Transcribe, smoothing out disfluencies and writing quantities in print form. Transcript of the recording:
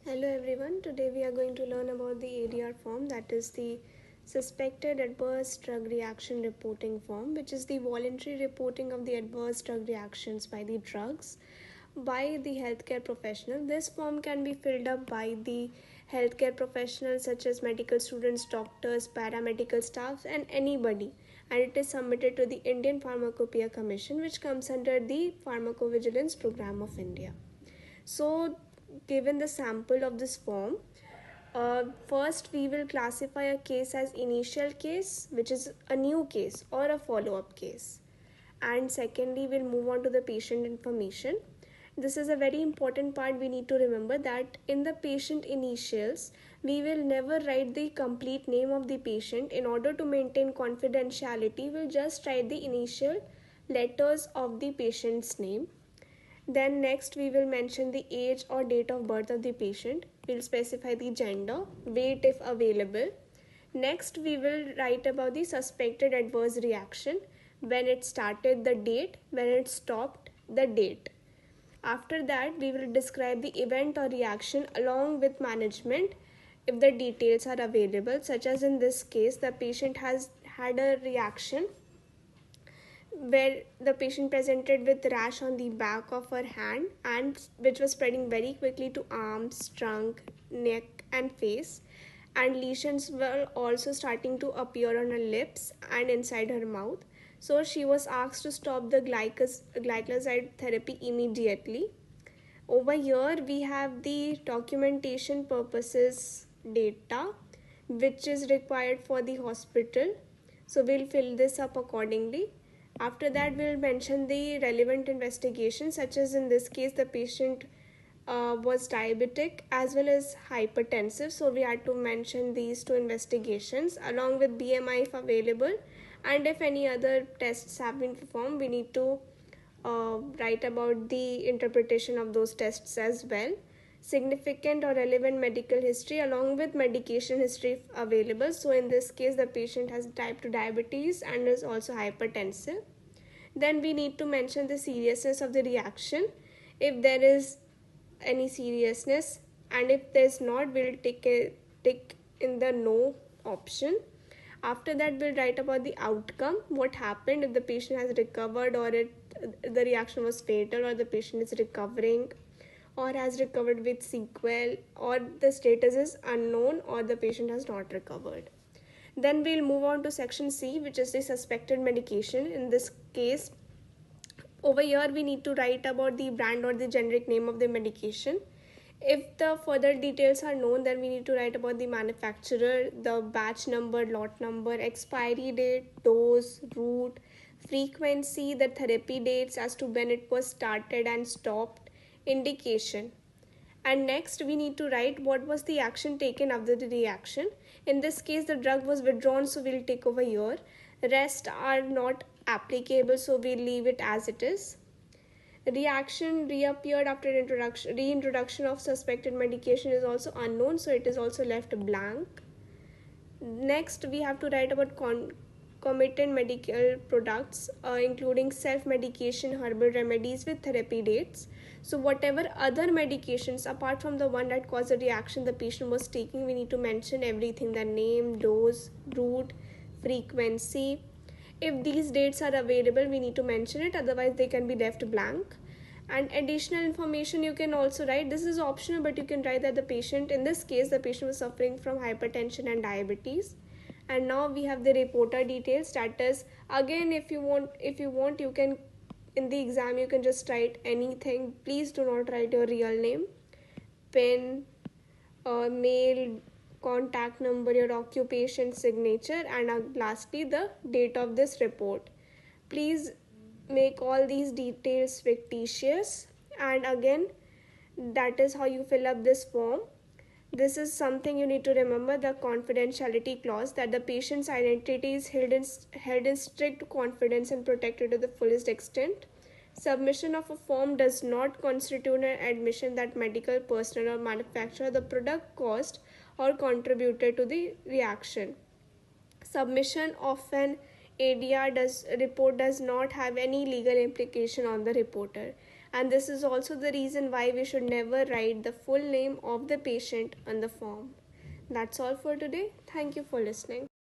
Hello everyone, today we are going to learn about the ADR form, that is the Suspected Adverse Drug Reaction Reporting form, which is the voluntary reporting of the adverse drug reactions by the drugs by the healthcare professional. This form can be filled up by the healthcare professionals such as medical students, doctors, paramedical staff and anybody, and it is submitted to the Indian Pharmacopoeia Commission, which comes under the Pharmacovigilance Program of India. So, given the sample of this form, first we will classify a case as initial case, which is a new case or a follow-up case. And secondly, we'll move on to the patient information. This is a very important part. We need to remember that in the patient initials, we will never write the complete name of the patient. In order to maintain confidentiality, we'll just write the initial letters of the patient's name. Then next we will mention the age or date of birth of the patient. We'll specify the gender, weight if available. Next we will write about the suspected adverse reaction, when it started, the date, when it stopped, the date. After that we will describe the event or reaction along with management if the details are available, such as in this case the patient has had a reaction where the patient presented with rash on the back of her hand and which was spreading very quickly to arms, trunk, neck and face, and lesions were also starting to appear on her lips and inside her mouth. So she was asked to stop the glycoside therapy immediately. Over here we have the documentation purposes data which is required for the hospital. So we'll fill this up accordingly. After that, we'll mention the relevant investigations, such as in this case, the patient was diabetic as well as hypertensive. So we had to mention these two investigations along with BMI if available. And if any other tests have been performed, we need to write about the interpretation of those tests as well. Significant or relevant medical history along with medication history if available. So in this case the patient has type 2 diabetes and is also hypertensive. Then we need to mention the seriousness of the reaction if there is any seriousness, and if there is not, we'll tick in the no option. After that we'll write about the outcome, what happened, if the patient has recovered or the reaction was fatal, or the patient is recovering or has recovered with sequel, or the status is unknown, or the patient has not recovered. Then we'll move on to section C, which is the suspected medication. In this case, over here we need to write about the brand or the generic name of the medication. If the further details are known, then we need to write about the manufacturer, the batch number, lot number, expiry date, dose, route, frequency, the therapy dates as to when it was started and stopped, indication. And next we need to write what was the action taken after the reaction. In this case the drug was withdrawn, so we'll take over here. The rest are not applicable, so we'll leave it as it is. Reaction reappeared after reintroduction of suspected medication is also unknown, so it is also left blank. Next we have to write about concomitant medical products, including self-medication, herbal remedies with therapy dates. So whatever other medications apart from the one that caused the reaction the patient was taking, we need to mention everything: the name, dose, route, frequency. If these dates are available, we need to mention it, otherwise they can be left blank. And additional information you can also write. This is optional, but you can write that the patient, in this case the patient was suffering from hypertension and diabetes. And now we have the reporter details. That is, again, if you want you can, in the exam you can just write anything. Please do not write your real name, PIN, mail, contact number, your occupation, signature, and lastly the date of this report. Please make all these details fictitious, and again that is how you fill up this form. This is something you need to remember, the confidentiality clause, that the patient's identity is held in strict confidence and protected to the fullest extent. Submission of a form does not constitute an admission that medical personnel or manufacturer the product caused or contributed to the reaction. Submission of an ADR report does not have any legal implication on the reporter. And this is also the reason why we should never write the full name of the patient on the form. That's all for today. Thank you for listening.